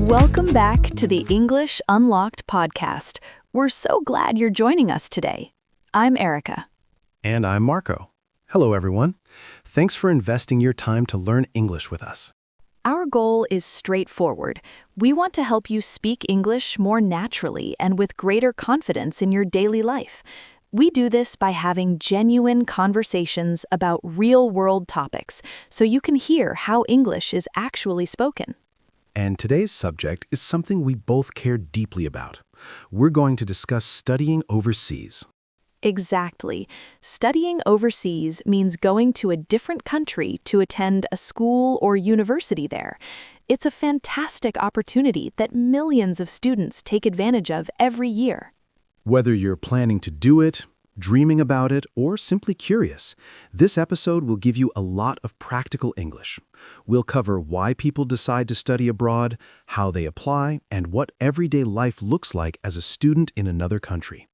Welcome back to the English Unlocked podcast. We're so glad you're joining us today. I'm Erica. And I'm Marco. Hello, everyone. Thanks for investing your time to learn English with us. Our goal is straightforward. We want to help you speak English more naturally and with greater confidence in your daily life. We do this by having genuine conversations about real-world topics so you can hear how English is actually spoken. And today's subject is something we both care deeply about. We're going to discuss studying overseas. Exactly. Studying overseas means going to a different country to attend a school or university there. It's a fantastic opportunity that millions of students take advantage of every year. Whether you're planning to do it, dreaming about it, or simply curious, this episode will give you a lot of practical English. We'll cover why people decide to study abroad, how they apply, and what everyday life looks like as a student in another country.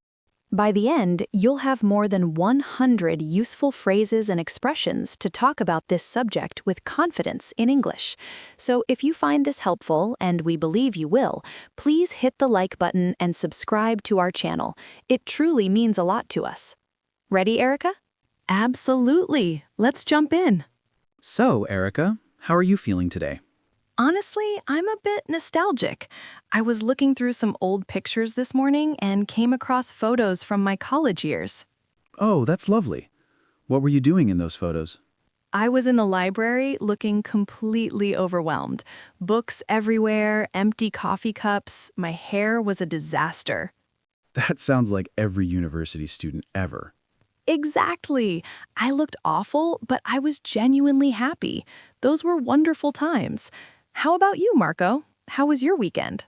By the end, you'll have more than 100 useful phrases and expressions to talk about this subject with confidence in English. So if you find this helpful, and we believe you will, please hit the like button and subscribe to our channel. It truly means a lot to us. Ready, Erica? Absolutely. Let's jump in. So, Erica, how are you feeling today? Honestly, I'm a bit nostalgic. I was looking through some old pictures this morning and came across photos from my college years. Oh, that's lovely. What were you doing in those photos? I was in the library looking completely overwhelmed. Books everywhere, empty coffee cups. My hair was a disaster. That sounds like every university student ever. Exactly. I looked awful, but I was genuinely happy. Those were wonderful times. How about you, Marco? How was your weekend?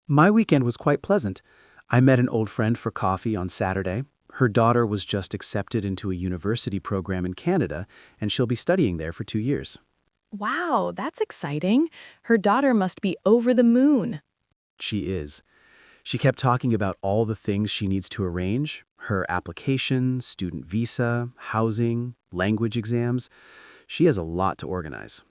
My weekend was quite pleasant. I met an old friend for coffee on Saturday. Her daughter was just accepted into a university program in Canada, and she'll be studying there for 2 years. Wow, that's exciting. Her daughter must be over the moon. She is. She kept talking about all the things she needs to arrange: her application, student visa, housing, language exams. She has a lot to organize.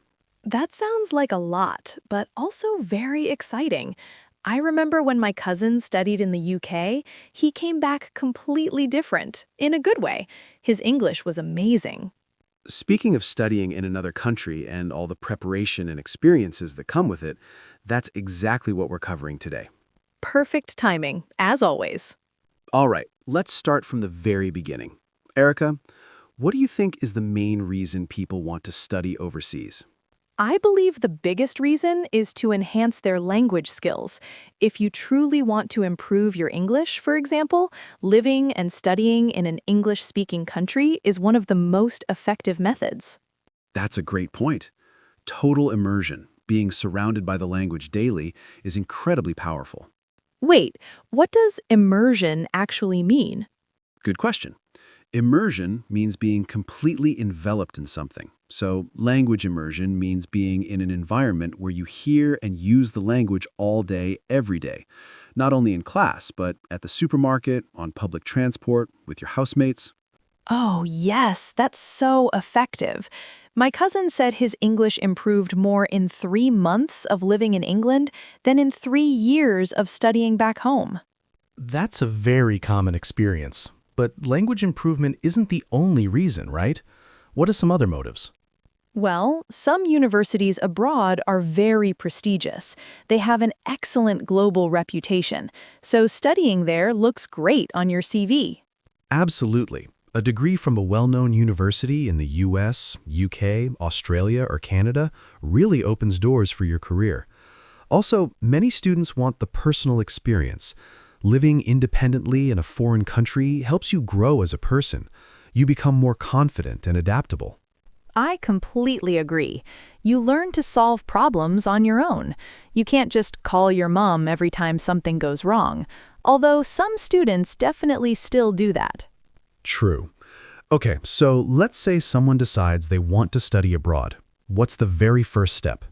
That sounds like a lot, but also very exciting. I remember when my cousin studied in the UK, he came back completely different, in a good way. His English was amazing. Speaking of studying in another country and all the preparation and experiences that come with it, that's exactly what we're covering today. Perfect timing, as always. All right, let's start from the very beginning. Erica, what do you think is the main reason people want to study overseas? I believe the biggest reason is to enhance their language skills. If you truly want to improve your English, for example, living and studying in an English-speaking country is one of the most effective methods. That's a great point. Total immersion, being surrounded by the language daily, is incredibly powerful. Wait, what does immersion actually mean? Good question. Immersion means being completely enveloped in something. So language immersion means being in an environment where you hear and use the language all day, every day. Not only in class, but at the supermarket, on public transport, with your housemates. Oh, yes, that's so effective. My cousin said his English improved more in 3 months of living in England than in 3 years of studying back home. That's a very common experience. But language improvement isn't the only reason, right? What are some other motives? Well, some universities abroad are very prestigious. They have an excellent global reputation, so studying there looks great on your CV. Absolutely. A degree from a well-known university in the US, UK, Australia, or Canada really opens doors for your career. Also, many students want the personal experience. Living independently in a foreign country helps you grow as a person. You become more confident and adaptable. I completely agree. You learn to solve problems on your own. You can't just call your mom every time something goes wrong, although some students definitely still do that. True. Okay, so let's say someone decides they want to study abroad. What's the very first step?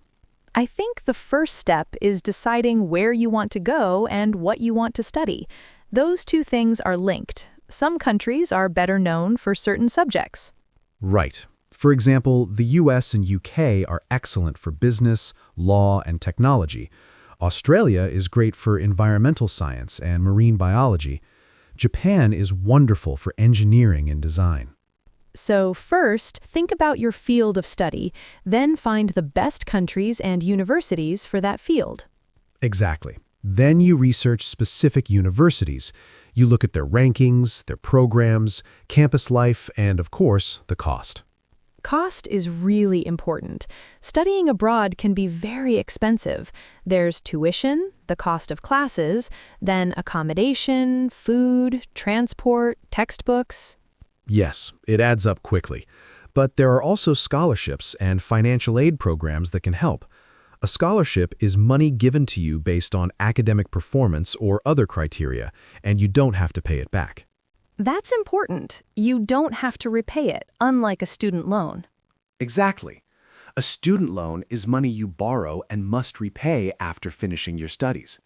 I think the first step is deciding where you want to go and what you want to study. Those two things are linked. Some countries are better known for certain subjects. Right. For example, the US and UK are excellent for business, law, and technology. Australia is great for environmental science and marine biology. Japan is wonderful for engineering and design. So first, think about your field of study, then find the best countries and universities for that field. Exactly. Then you research specific universities. You look at their rankings, their programs, campus life, and of course, the cost. Cost is really important. Studying abroad can be very expensive. There's tuition, the cost of classes, then accommodation, food, transport, textbooks. Yes, it adds up quickly. But there are also scholarships and financial aid programs that can help. A scholarship is money given to you based on academic performance or other criteria, and you don't have to pay it back. That's important. You don't have to repay it, unlike a student loan. Exactly. A student loan is money you borrow and must repay after finishing your studies.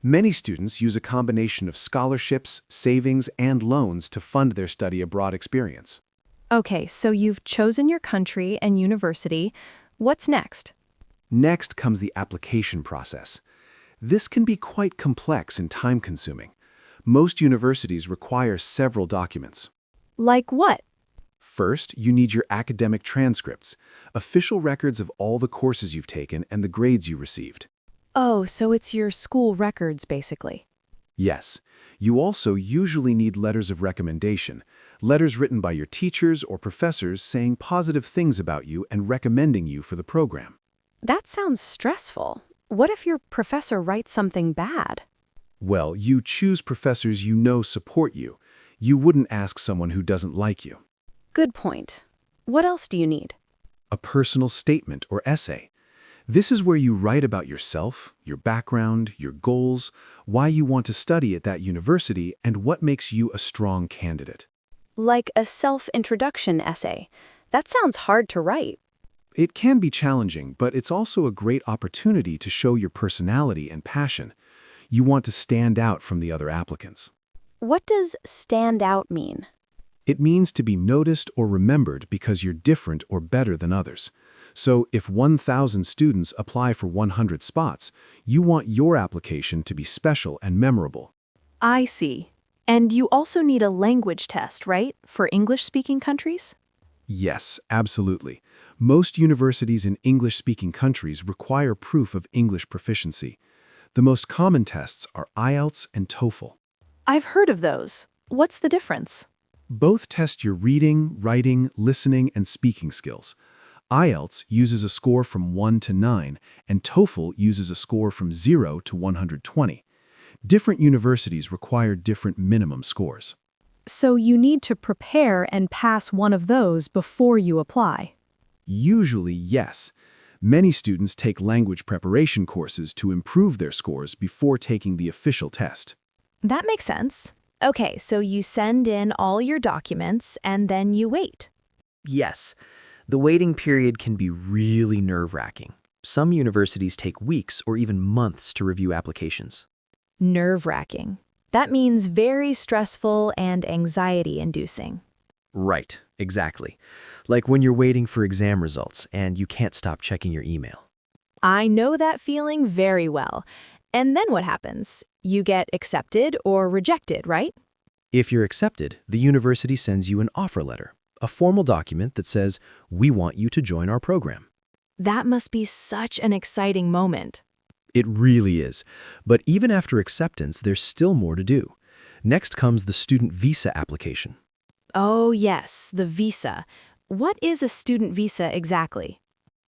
Many students use a combination of scholarships, savings, and loans to fund their study abroad experience. Okay, so you've chosen your country and university. What's next? Next comes the application process. This can be quite complex and time-consuming. Most universities require several documents. Like what? First, you need your academic transcripts, official records of all the courses you've taken and the grades you received. Oh, so it's your school records, basically. Yes, you also usually need letters of recommendation, letters written by your teachers or professors saying positive things about you and recommending you for the program. That sounds stressful. What if your professor writes something bad? Well, you choose professors you know support you. You wouldn't ask someone who doesn't like you. Good point. What else do you need? A personal statement or essay. This is where you write about yourself, your background, your goals, why you want to study at that university, and what makes you a strong candidate. Like a self-introduction essay. That sounds hard to write. It can be challenging, but it's also a great opportunity to show your personality and passion. You want to stand out from the other applicants. What does stand out mean? It means to be noticed or remembered because you're different or better than others. So if 1,000 students apply for 100 spots, you want your application to be special and memorable. I see. And you also need a language test, right? For English-speaking countries? Yes, absolutely. Most universities in English-speaking countries require proof of English proficiency. The most common tests are IELTS and TOEFL. I've heard of those. What's the difference? Both test your reading, writing, listening, and speaking skills. IELTS uses a score from 1 to 9, and TOEFL uses a score from 0 to 120. Different universities require different minimum scores. So you need to prepare and pass one of those before you apply. Usually, yes. Many students take language preparation courses to improve their scores before taking the official test. That makes sense. Okay, so you send in all your documents and then you wait. Yes, the waiting period can be really nerve-wracking. Some universities take weeks or even months to review applications. Nerve-wracking. That means very stressful and anxiety-inducing. Right, exactly. Like when you're waiting for exam results and you can't stop checking your email. I know that feeling very well. And then what happens? You get accepted or rejected, right? If you're accepted, the university sends you an offer letter, a formal document that says, "We want you to join our program." That must be such an exciting moment. It really is. But even after acceptance, there's still more to do. Next comes the student visa application. Oh yes, the visa. What is a student visa exactly?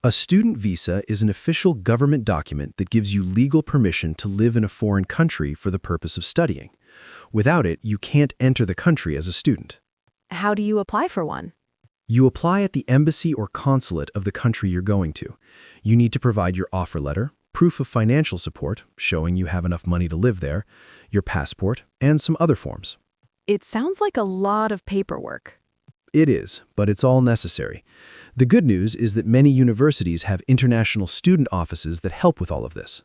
A student visa is an official government document that gives you legal permission to live in a foreign country for the purpose of studying. Without it, you can't enter the country as a student. How do you apply for one? You apply at the embassy or consulate of the country you're going to. You need to provide your offer letter, proof of financial support, showing you have enough money to live there, your passport, and some other forms. It sounds like a lot of paperwork. It is, but it's all necessary. The good news is that many universities have international student offices that help with all of this.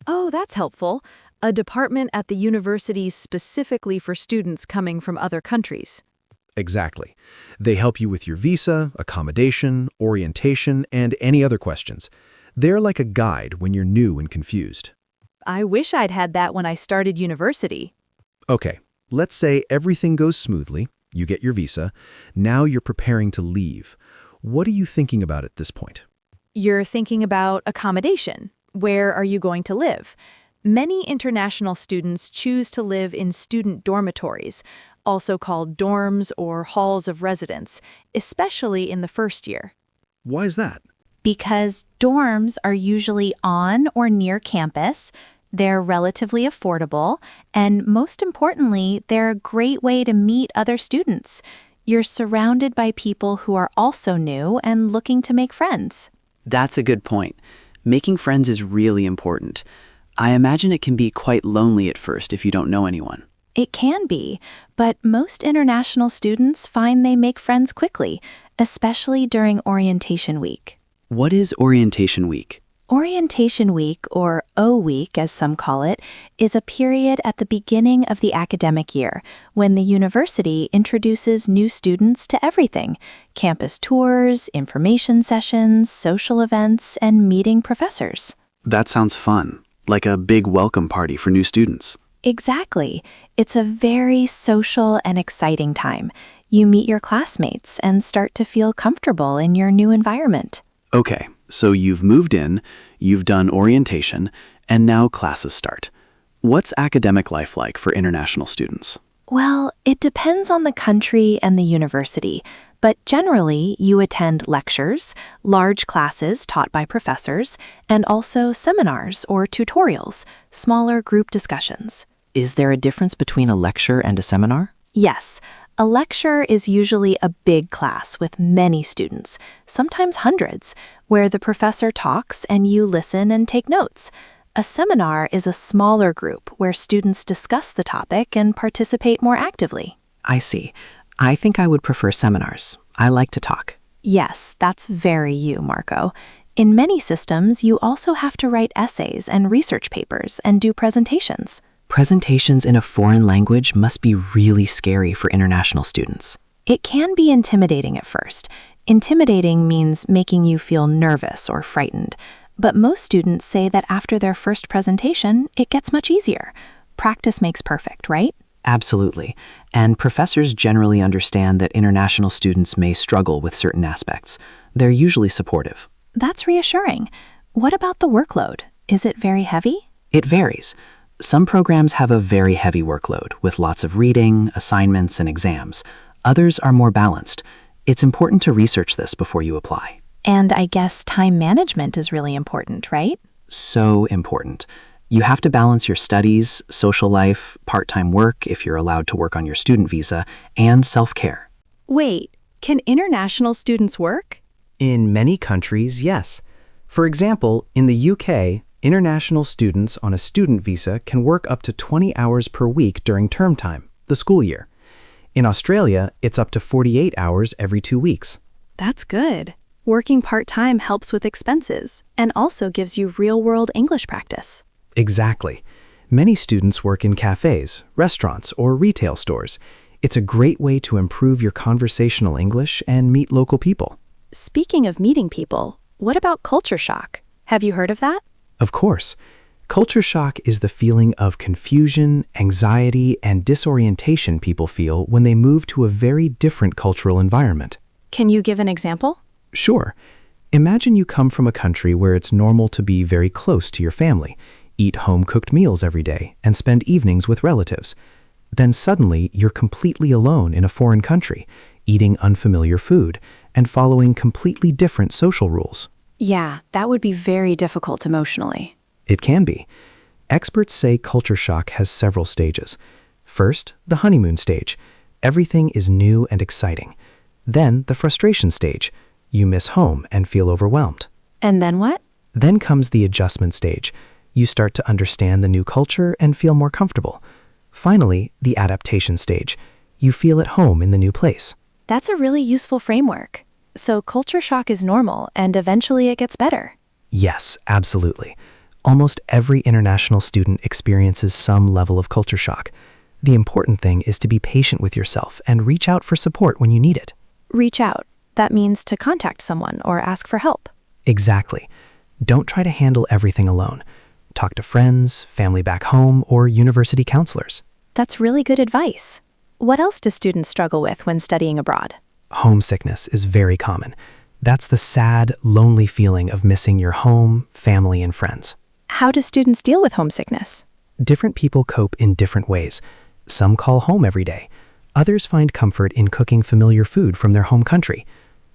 Oh, that's helpful. A department at the university specifically for students coming from other countries. Exactly. They help you with your visa, accommodation, orientation, and any other questions. They're like a guide when you're new and confused. I wish I'd had that when I started university. Okay, let's say everything goes smoothly, you get your visa, now you're preparing to leave. What are you thinking about at this point? You're thinking about accommodation. Where are you going to live? Many international students choose to live in student dormitories, also called dorms or halls of residence, especially in the first year. Why is that? Because dorms are usually on or near campus, they're relatively affordable, and most importantly, they're a great way to meet other students. You're surrounded by people who are also new and looking to make friends. That's a good point. Making friends is really important. I imagine it can be quite lonely at first if you don't know anyone. It can be, but most international students find they make friends quickly, especially during orientation week. What is orientation week? Orientation week, or O week as some call it, is a period at the beginning of the academic year when the university introduces new students to everything: campus tours, information sessions, social events, and meeting professors. That sounds fun, like a big welcome party for new students. Exactly. It's a very social and exciting time. You meet your classmates and start to feel comfortable in your new environment. Okay, so you've moved in, you've done orientation, and now classes start. What's academic life like for international students? Well, it depends on the country and the university, but generally you attend lectures, large classes taught by professors, and also seminars or tutorials, smaller group discussions. Is there a difference between a lecture and a seminar? Yes, a lecture is usually a big class with many students, sometimes hundreds, where the professor talks and you listen and take notes. A seminar is a smaller group where students discuss the topic and participate more actively. I see. I think I would prefer seminars. I like to talk. Yes, that's very you, Marco. In many systems, you also have to write essays and research papers and do presentations. Presentations in a foreign language must be really scary for international students. It can be intimidating at first. Intimidating means making you feel nervous or frightened. But most students say that after their first presentation, it gets much easier. Practice makes perfect, right? Absolutely. And professors generally understand that international students may struggle with certain aspects. They're usually supportive. That's reassuring. What about the workload? Is it very heavy? It varies. Some programs have a very heavy workload with lots of reading, assignments, and exams. Others are more balanced. It's important to research this before you apply. And I guess time management is really important, right? So important. You have to balance your studies, social life, part-time work if you're allowed to work on your student visa, and self-care. Wait, can international students work? In many countries, yes. For example, in the UK, international students on a student visa can work up to 20 hours per week during term time, the school year. In Australia, it's up to 48 hours every 2 weeks. That's good. Working part-time helps with expenses and also gives you real-world English practice. Exactly. Many students work in cafes, restaurants, or retail stores. It's a great way to improve your conversational English and meet local people. Speaking of meeting people, what about culture shock? Have you heard of that? Of course. Culture shock is the feeling of confusion, anxiety, and disorientation people feel when they move to a very different cultural environment. Can you give an example? Sure. Imagine you come from a country where it's normal to be very close to your family, eat home-cooked meals every day, and spend evenings with relatives. Then suddenly, you're completely alone in a foreign country, eating unfamiliar food, and following completely different social rules. Yeah, that would be very difficult emotionally. It can be. Experts say culture shock has several stages. First, the honeymoon stage. Everything is new and exciting. Then, the frustration stage. You miss home and feel overwhelmed. And then what? Then comes the adjustment stage. You start to understand the new culture and feel more comfortable. Finally, the adaptation stage. You feel at home in the new place. That's a really useful framework. So culture shock is normal and eventually it gets better. Yes, absolutely. Almost every international student experiences some level of culture shock. The important thing is to be patient with yourself and reach out for support when you need it. Reach out. That means to contact someone or ask for help. Exactly. Don't try to handle everything alone. talk to friends, family back home, or university counselors. That's really good advice. What else do students struggle with when studying abroad? Homesickness is very common. That's the sad, lonely feeling of missing your home, family, and friends. How do students deal with homesickness? Different people cope in different ways. Some call home every day. Others find comfort in cooking familiar food from their home country.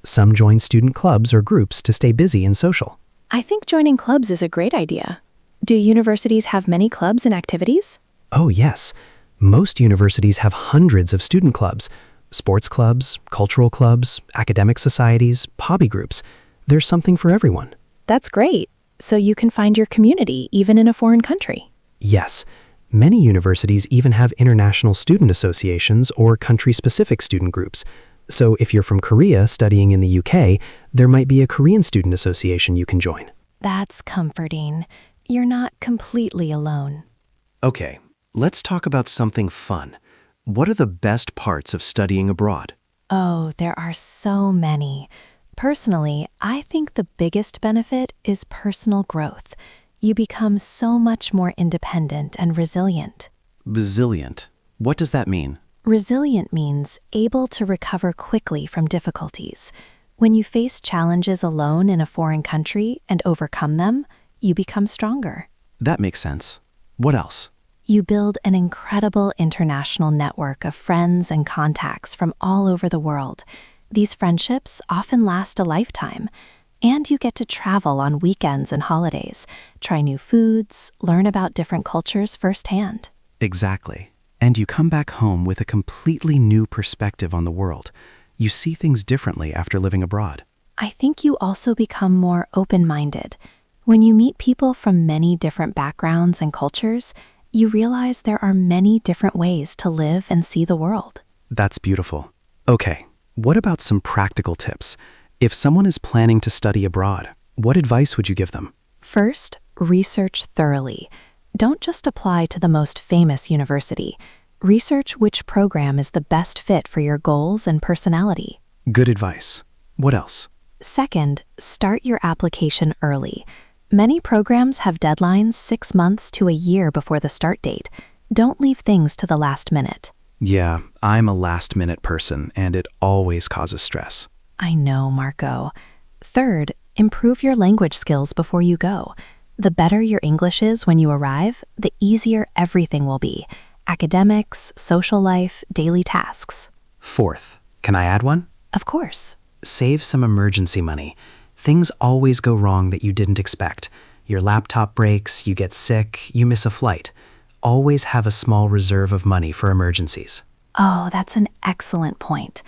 Some join student clubs or groups to stay busy and social. I think joining clubs is a great idea. Do universities have many clubs and activities? Oh, yes. Most universities have hundreds of student clubs, sports clubs, cultural clubs, academic societies, hobby groups. There's something for everyone. That's great. So you can find your community even in a foreign country. Yes. Many universities even have international student associations or country-specific student groups. So if you're from Korea studying in the UK, there might be a Korean student association you can join. That's comforting. You're not completely alone. Okay, let's talk about something fun. What are the best parts of studying abroad? Oh, there are so many. Personally, I think the biggest benefit is personal growth. You become so much more independent and resilient. Resilient. What does that mean? Resilient means able to recover quickly from difficulties. When you face challenges alone in a foreign country and overcome them, you become stronger. That makes sense. What else? You build an incredible international network of friends and contacts from all over the world. These friendships often last a lifetime, and you get to travel on weekends and holidays, try new foods, learn about different cultures firsthand. Exactly. And you come back home with a completely new perspective on the world. You see things differently after living abroad. I think you also become more open-minded. When you meet people from many different backgrounds and cultures, you realize there are many different ways to live and see the world. That's beautiful. Okay, what about some practical tips? If someone is planning to study abroad, what advice would you give them? First, research thoroughly. Don't just apply to the most famous university. Research which program is the best fit for your goals and personality. Good advice. What else? Second, start your application early. Many programs have deadlines 6 months to a year before the start date. Don't leave things to the last minute. Yeah, I'm a last-minute person, and it always causes stress. I know, Marco. Third, improve your language skills before you go. The better your English is when you arrive, the easier everything will be. Academics, social life, daily tasks. Fourth, can I add one? Of course. Save some emergency money. Things always go wrong that you didn't expect. Your laptop breaks, you get sick, you miss a flight. Always have a small reserve of money for emergencies. Oh, that's an excellent point.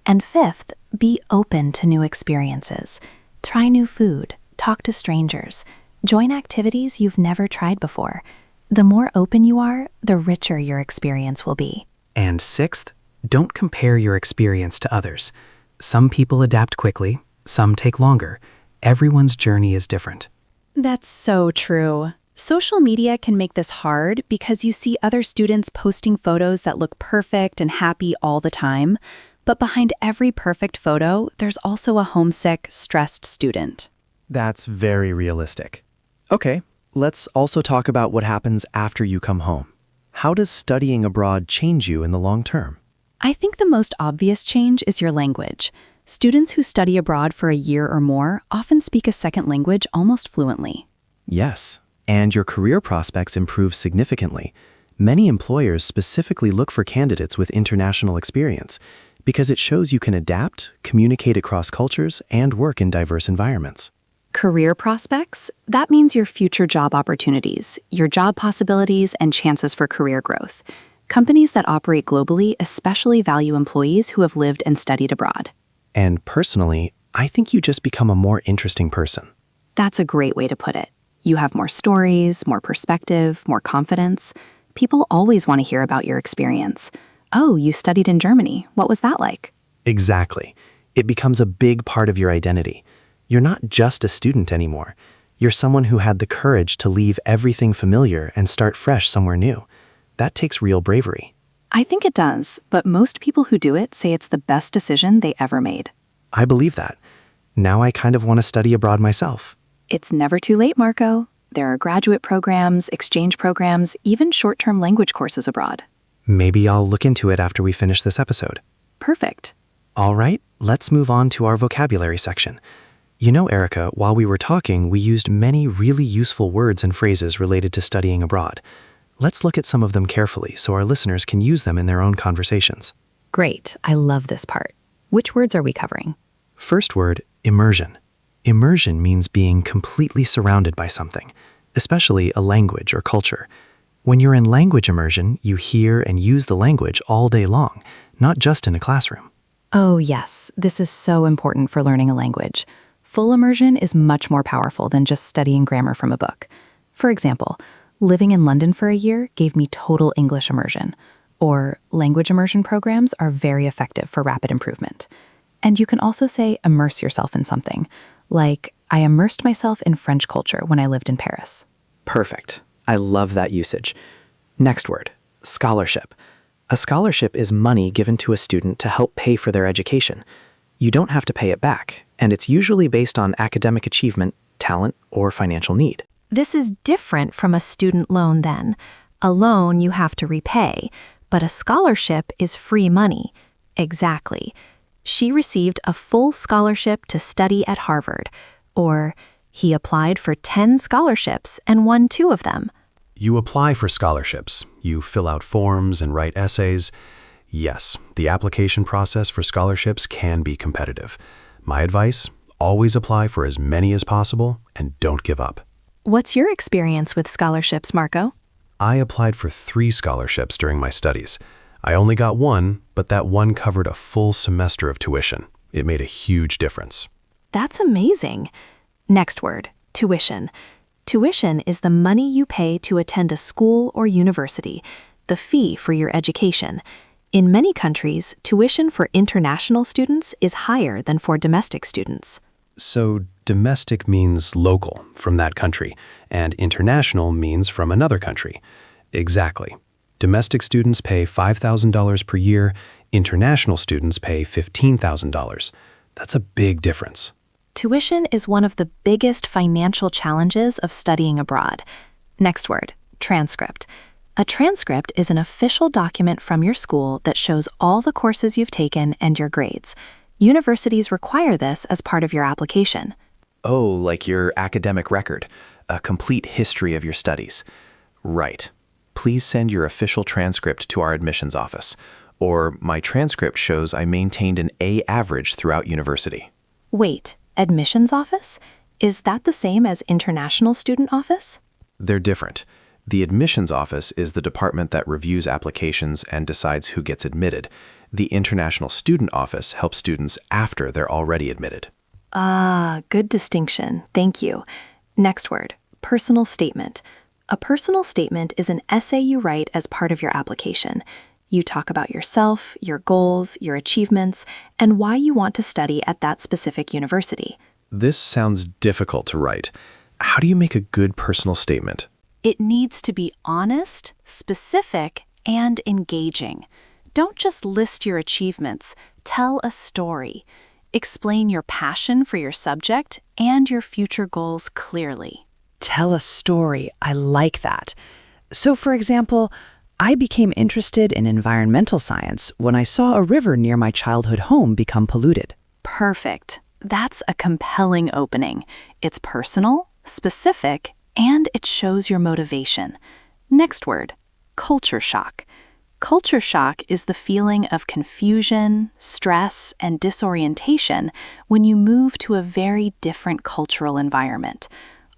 And fifth, be open to new experiences. Try new food, talk to strangers, join activities you've never tried before. The more open you are, the richer your experience will be. And sixth, don't compare your experience to others. Some people adapt quickly, some take longer. Everyone's journey is different. That's so true. Social media can make this hard because you see other students posting photos that look perfect and happy all the time. But behind every perfect photo, there's also a homesick, stressed student. That's very realistic. Okay, let's also talk about what happens after you come home. How does studying abroad change you in the long term? I think the most obvious change is your language. Students who study abroad for a year or more often speak a second language almost fluently. Yes, and your career prospects improve significantly. Many employers specifically look for candidates with international experience because it shows you can adapt, communicate across cultures, and work in diverse environments. Career prospects? That means your future job opportunities, your job possibilities, and chances for career growth. Companies that operate globally especially value employees who have lived and studied abroad. And personally, I think you just become a more interesting person. That's a great way to put it. You have more stories, more perspective, more confidence. People always want to hear about your experience. Oh, you studied in Germany. What was that like? Exactly. It becomes a big part of your identity. You're not just a student anymore. You're someone who had the courage to leave everything familiar and start fresh somewhere new. That takes real bravery. I think it does, but most people who do it say it's the best decision they ever made. I believe that. Now I kind of want to study abroad myself. It's never too late, Marco. There are graduate programs, exchange programs, even short-term language courses abroad. Maybe I'll look into it after we finish this episode. Perfect. All right, let's move on to our vocabulary section. You know, Erica, while we were talking, we used many really useful words and phrases related to studying abroad. Let's look at some of them carefully so our listeners can use them in their own conversations. Great. I love this part. Which words are we covering? First word, immersion. Immersion means being completely surrounded by something, especially a language or culture. When you're in language immersion, you hear and use the language all day long, not just in a classroom. Oh, yes. This is so important for learning a language. Full immersion is much more powerful than just studying grammar from a book. For example, living in London for a year gave me total English immersion. Or language immersion programs are very effective for rapid improvement. And you can also say immerse yourself in something, like I immersed myself in French culture when I lived in Paris. Perfect. I love that usage. Next word, scholarship. A scholarship is money given to a student to help pay for their education. You don't have to pay it back, and it's usually based on academic achievement, talent, or financial need. This is different from a student loan then. A loan you have to repay, but a scholarship is free money. Exactly. She received a full scholarship to study at Harvard. Or, he applied for 10 scholarships and won 2 of them. You apply for scholarships. You fill out forms and write essays. Yes, the application process for scholarships can be competitive. My advice, always apply for as many as possible and don't give up. What's your experience with scholarships, Marco? I applied for 3 scholarships during my studies. I only got one, but that one covered a full semester of tuition. It made a huge difference. That's amazing. Next word, tuition. Tuition is the money you pay to attend a school or university, the fee for your education. In many countries, tuition for international students is higher than for domestic students. So domestic means local, from that country, and international means from another country. Exactly. Domestic students pay $5,000 per year, international students pay $15,000. That's a big difference. Tuition is one of the biggest financial challenges of studying abroad. Next word, transcript. A transcript is an official document from your school that shows all the courses you've taken and your grades. Universities require this as part of your application. Oh, like your academic record, a complete history of your studies. Right. Please send your official transcript to our admissions office. Or my transcript shows I maintained an A average throughout university. Wait, admissions office? Is that the same as international student office? They're different. The admissions office is the department that reviews applications and decides who gets admitted. The international student office helps students after they're already admitted. Ah, good distinction. Thank you. Next word, personal statement. A personal statement is an essay you write as part of your application. You talk about yourself, your goals, your achievements, and why you want to study at that specific university. This sounds difficult to write. How do you make a good personal statement? It needs to be honest, specific, and engaging. Don't just list your achievements. Tell a story. Explain your passion for your subject and your future goals clearly. Tell a story. I like that. So, for example, I became interested in environmental science when I saw a river near my childhood home become polluted. Perfect. That's a compelling opening. It's personal, specific, and it shows your motivation. Next word, culture shock. Culture shock is the feeling of confusion, stress, and disorientation when you move to a very different cultural environment.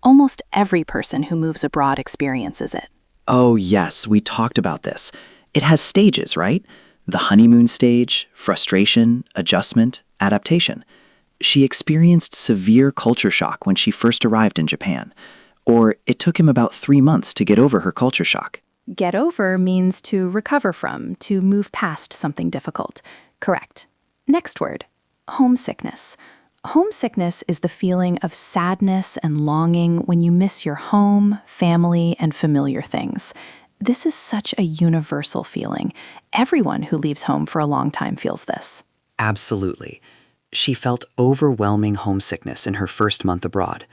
Almost every person who moves abroad experiences it. Oh, yes, we talked about this. It has stages, right? The honeymoon stage, frustration, adjustment, adaptation. She experienced severe culture shock when she first arrived in Japan. Or it took him about 3 months to get over her culture shock. Get over means to recover from, to move past something difficult. Correct. Next word, homesickness. Homesickness is the feeling of sadness and longing when you miss your home, family, and familiar things. This is such a universal feeling. Everyone who leaves home for a long time feels this. Absolutely. She felt overwhelming homesickness in her first month abroad.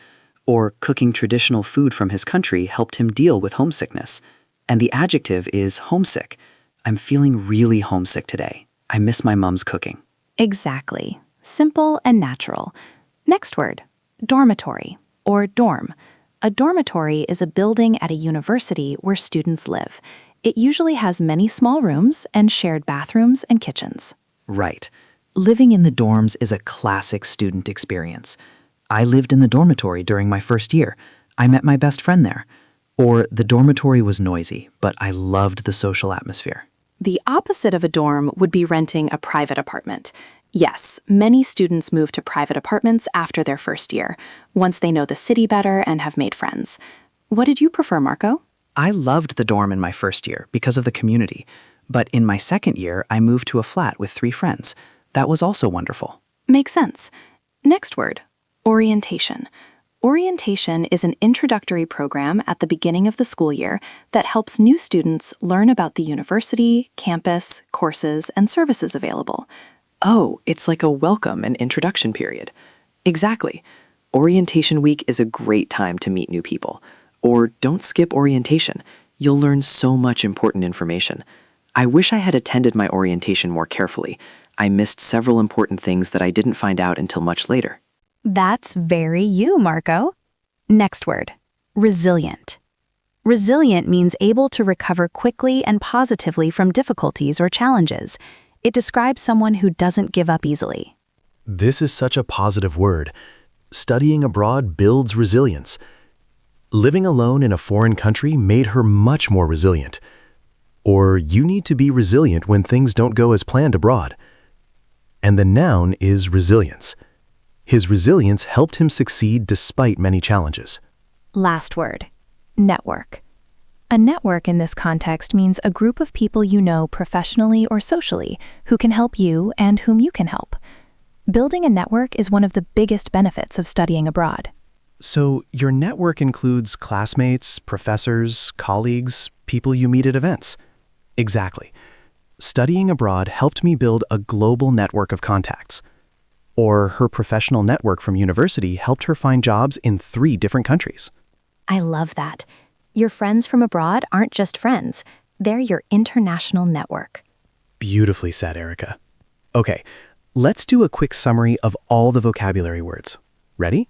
Or cooking traditional food from his country helped him deal with homesickness. And the adjective is homesick. I'm feeling really homesick today. I miss my mom's cooking. Exactly. Simple and natural. Next word, dormitory or dorm. A dormitory is a building at a university where students live. It usually has many small rooms and shared bathrooms and kitchens. Right. Living in the dorms is a classic student experience. I lived in the dormitory during my first year. I met my best friend there. Or the dormitory was noisy, but I loved the social atmosphere. The opposite of a dorm would be renting a private apartment. Yes, many students move to private apartments after their first year, once they know the city better and have made friends. What did you prefer, Marco? I loved the dorm in my first year because of the community. But in my second year, I moved to a flat with 3 friends. That was also wonderful. Makes sense. Next word, orientation. Orientation is an introductory program at the beginning of the school year that helps new students learn about the university, campus, courses, and services available. Oh, it's like a welcome and introduction period. Exactly. Orientation week is a great time to meet new people. Or don't skip orientation. You'll learn so much important information. I wish I had attended my orientation more carefully. I missed several important things that I didn't find out until much later. That's very you, Marco. Next word, resilient. Resilient means able to recover quickly and positively from difficulties or challenges. It describes someone who doesn't give up easily. This is such a positive word. Studying abroad builds resilience. Living alone in a foreign country made her much more resilient. Or you need to be resilient when things don't go as planned abroad. And the noun is resilience. His resilience helped him succeed despite many challenges. Last word, network. A network in this context means a group of people you know professionally or socially who can help you and whom you can help. Building a network is one of the biggest benefits of studying abroad. So your network includes classmates, professors, colleagues, people you meet at events. Exactly. Studying abroad helped me build a global network of contacts. Or her professional network from university helped her find jobs in 3 different countries. I love that. Your friends from abroad aren't just friends. They're your international network. Beautifully said, Erica. Okay, let's do a quick summary of all the vocabulary words. Ready?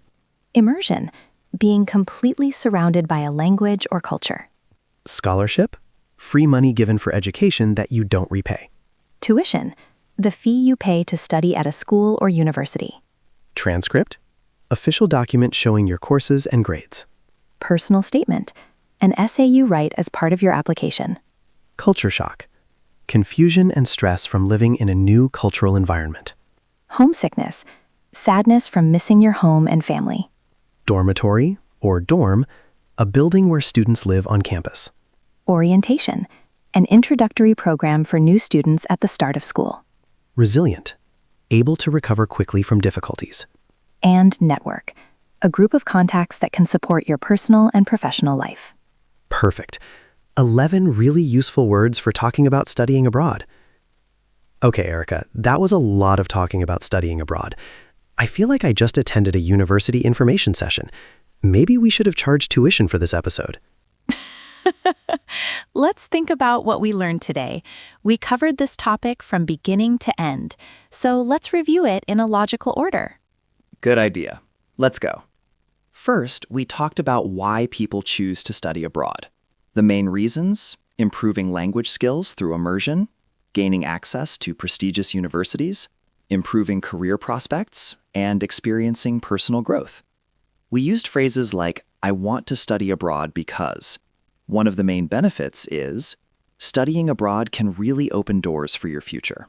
Immersion, being completely surrounded by a language or culture. Scholarship, free money given for education that you don't repay. Tuition, the fee you pay to study at a school or university. Transcript, official document showing your courses and grades. Personal statement, an essay you write as part of your application. Culture shock, confusion and stress from living in a new cultural environment. Homesickness, sadness from missing your home and family. Dormitory, or dorm, a building where students live on campus. Orientation, an introductory program for new students at the start of school. Resilient, able to recover quickly from difficulties. And network, a group of contacts that can support your personal and professional life. Perfect. 11 really useful words for talking about studying abroad. Okay, Erica, that was a lot of talking about studying abroad. I feel like I just attended a university information session. Maybe we should have charged tuition for this episode. Let's think about what we learned today. We covered this topic from beginning to end, so let's review it in a logical order. Good idea. Let's go. First, we talked about why people choose to study abroad. The main reasons: improving language skills through immersion, gaining access to prestigious universities, improving career prospects, and experiencing personal growth. We used phrases like, I want to study abroad because. One of the main benefits is, studying abroad can really open doors for your future.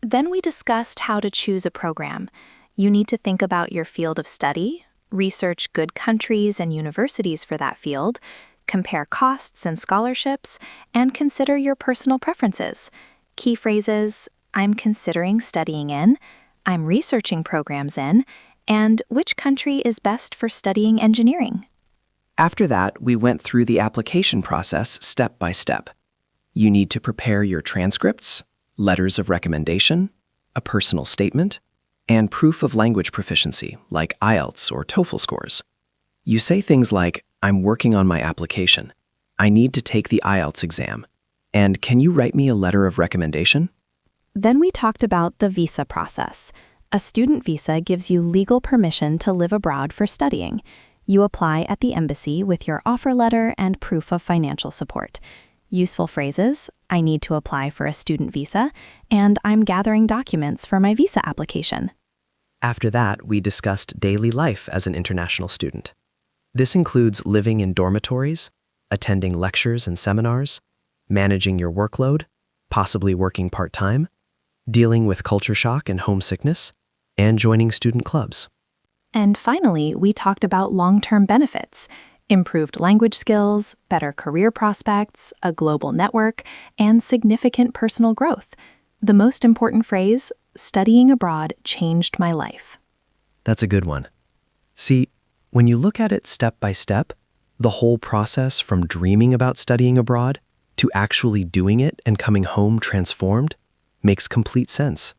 Then we discussed how to choose a program. You need to think about your field of study, research good countries and universities for that field, compare costs and scholarships, and consider your personal preferences. Key phrases: I'm considering studying in, I'm researching programs in, and which country is best for studying engineering. After that, we went through the application process step by step. You need to prepare your transcripts, letters of recommendation, a personal statement, and proof of language proficiency like IELTS or TOEFL scores. You say things like, I'm working on my application. I need to take the IELTS exam. And can you write me a letter of recommendation? Then we talked about the visa process. A student visa gives you legal permission to live abroad for studying. You apply at the embassy with your offer letter and proof of financial support. Useful phrases, I need to apply for a student visa, and I'm gathering documents for my visa application. After that, we discussed daily life as an international student. This includes living in dormitories, attending lectures and seminars, managing your workload, possibly working part-time, dealing with culture shock and homesickness, and joining student clubs. And finally, we talked about long-term benefits, improved language skills, better career prospects, a global network, and significant personal growth. The most important phrase, studying abroad changed my life. That's a good one. See, when you look at it step by step, the whole process from dreaming about studying abroad to actually doing it and coming home transformed makes complete sense.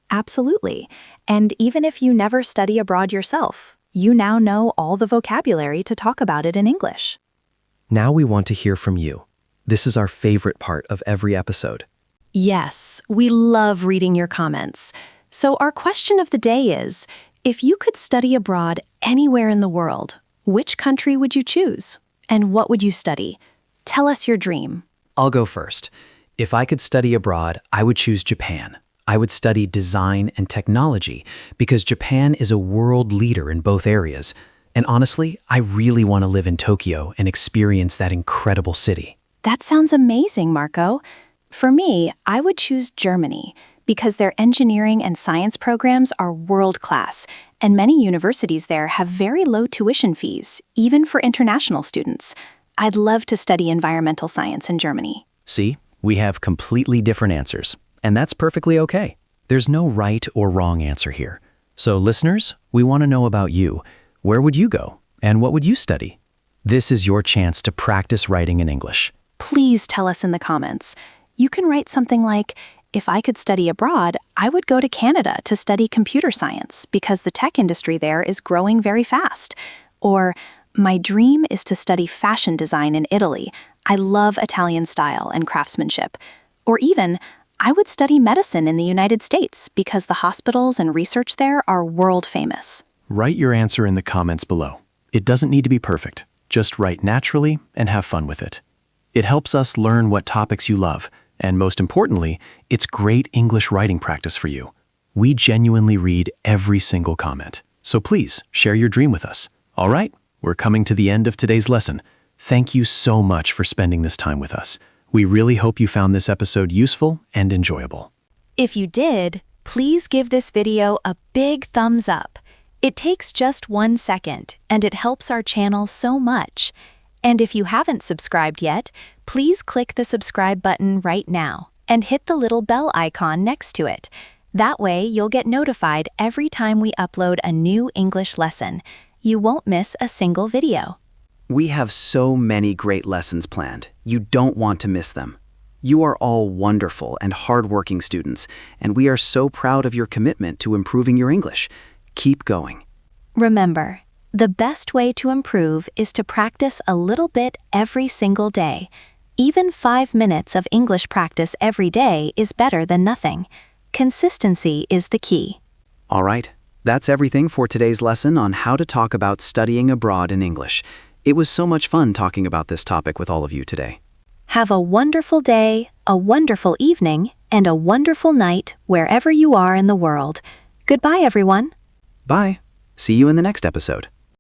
Absolutely. And even if you never study abroad yourself, you now know all the vocabulary to talk about it in English. Now we want to hear from you. This is our favorite part of every episode. Yes, we love reading your comments. So our question of the day is, if you could study abroad anywhere in the world, which country would you choose? And what would you study? Tell us your dream. I'll go first. If I could study abroad, I would choose Japan. I would study design and technology because Japan is a world leader in both areas. And honestly, I really want to live in Tokyo and experience that incredible city. That sounds amazing, Marco. For me, I would choose Germany because their engineering and science programs are world-class, and many universities there have very low tuition fees, even for international students. I'd love to study environmental science in Germany. See, we have completely different answers, and that's perfectly okay. There's no right or wrong answer here. So listeners, we want to know about you. Where would you go? And what would you study? This is your chance to practice writing in English. Please tell us in the comments. You can write something like, if I could study abroad, I would go to Canada to study computer science because the tech industry there is growing very fast. Or, my dream is to study fashion design in Italy. I love Italian style and craftsmanship. Or even, I would study medicine in the United States because the hospitals and research there are world famous. Write your answer in the comments below. It doesn't need to be perfect. Just write naturally and have fun with it. It helps us learn what topics you love, and most importantly, it's great English writing practice for you. We genuinely read every single comment. So please, share your dream with us. All right, we're coming to the end of today's lesson. Thank you so much for spending this time with us. We really hope you found this episode useful and enjoyable. If you did, please give this video a big thumbs up. It takes just 1 second, and it helps our channel so much. And if you haven't subscribed yet, please click the subscribe button right now and hit the little bell icon next to it. That way, you'll get notified every time we upload a new English lesson. You won't miss a single video. We have so many great lessons planned. You don't want to miss them. You are all wonderful and hardworking students, and we are so proud of your commitment to improving your English. Keep going. Remember, the best way to improve is to practice a little bit every single day. Even 5 minutes of English practice every day is better than nothing. Consistency is the key. All right, that's everything for today's lesson on how to talk about studying abroad in English. It was so much fun talking about this topic with all of you today. Have a wonderful day, a wonderful evening, and a wonderful night wherever you are in the world. Goodbye, everyone. Bye. See you in the next episode.